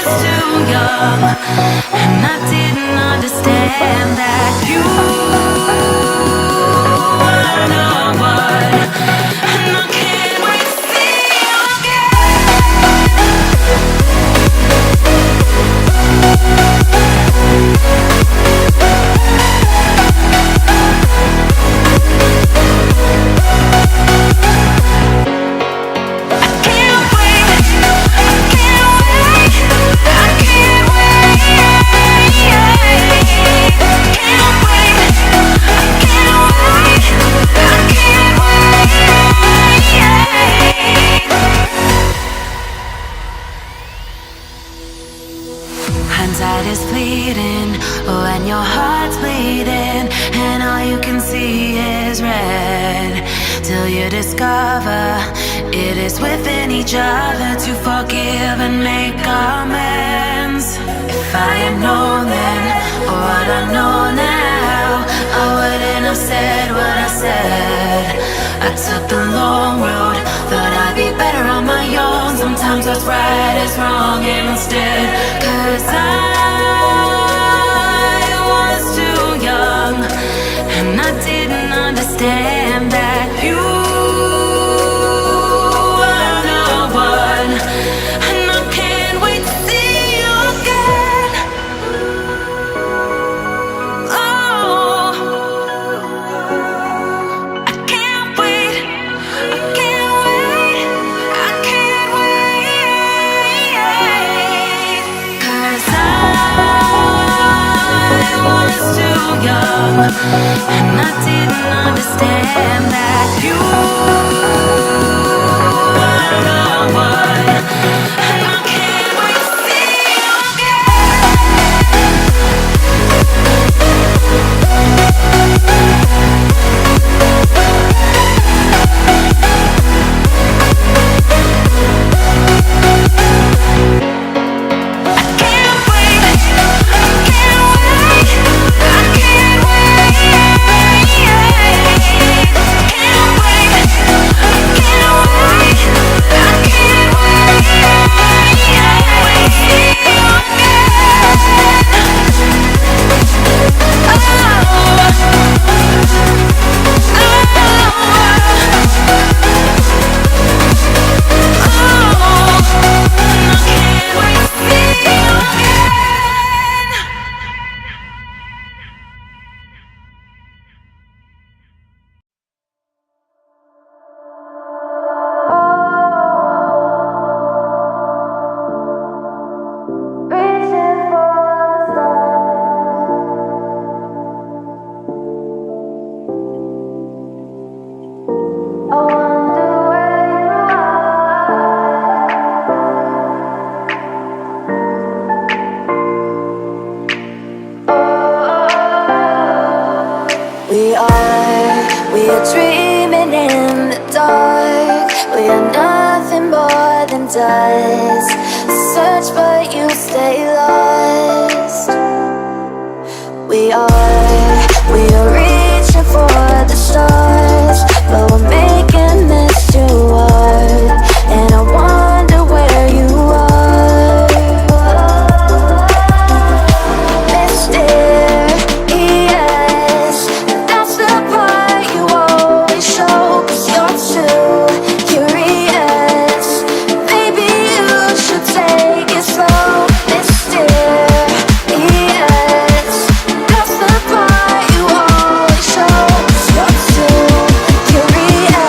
was too young, and I didn't understand that you were the one, and I can't wait to see you hindsight is fleeting when your heart's bleeding and all you can see is red, till you discover it is within each other to forgive and make amends. If I had known then what I know now, I wouldn't have said what I said. I took the long road, thought I'd be better on my own. Sometimes what's right is wrong instead, 'cause I was too young, and I didn't understand that you were the one, and I can't wait to see you again. Oh, I can't wait, I can't wait, I can't wait, 'cause I was too young, and I didn't understand that you were the one, and I can't wait to see you We are dreaming in the dark. We are nothing more than dust. Search but you stay lost. We are reaching for the stars, but we're making this too hard. And I wonder where you are, mysterious. That's the part you always show, 'cause you're too curious. Maybe you should take it slow, mysterious. That's the part you always show, 'cause you're too curious.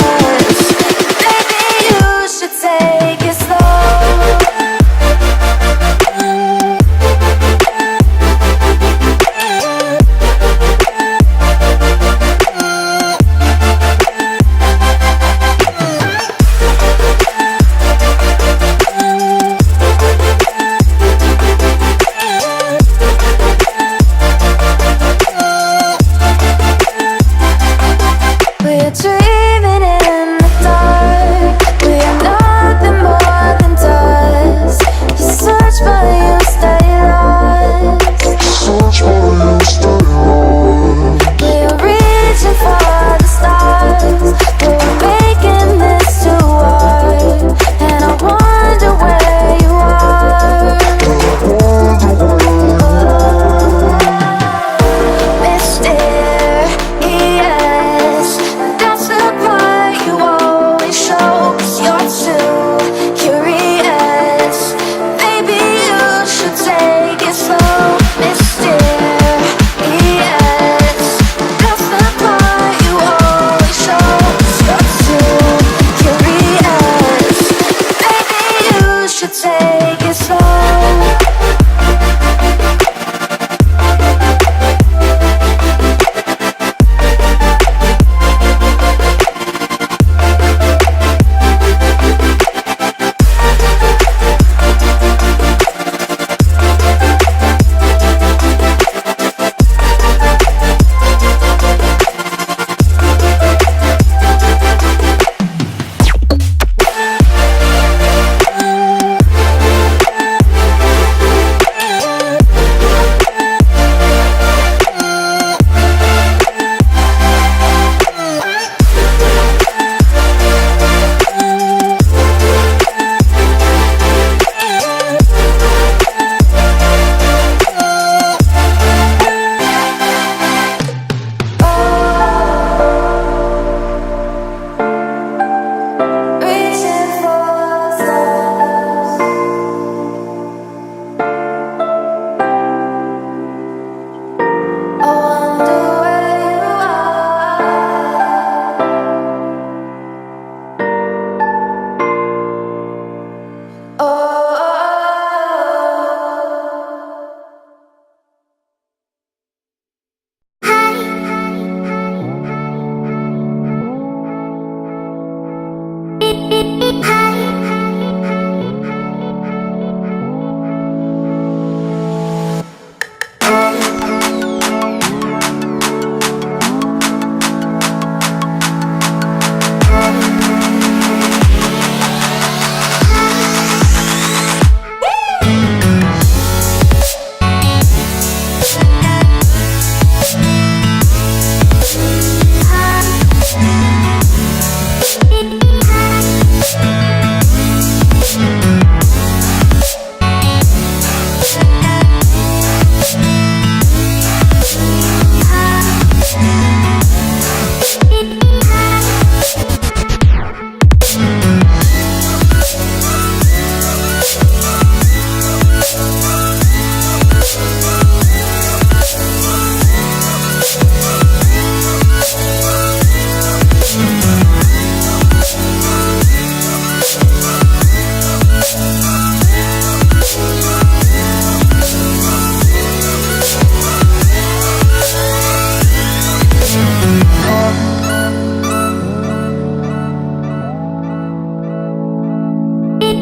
Give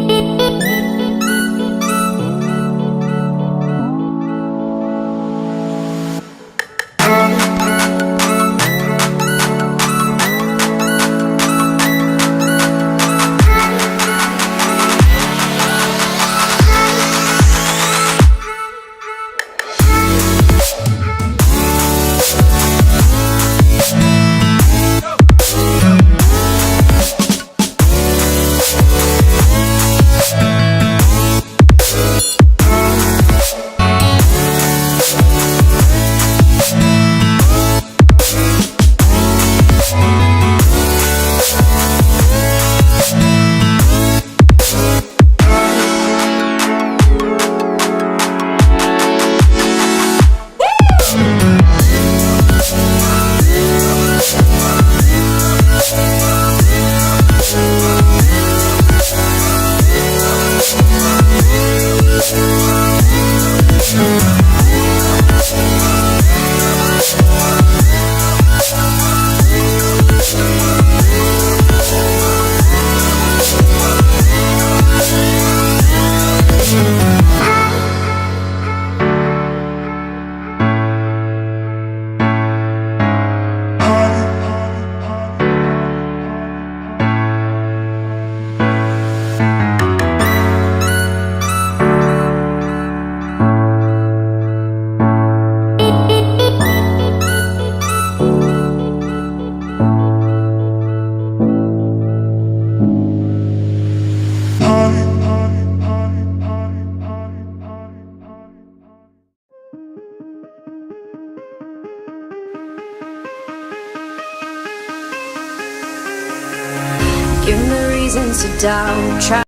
me reasons to doubt.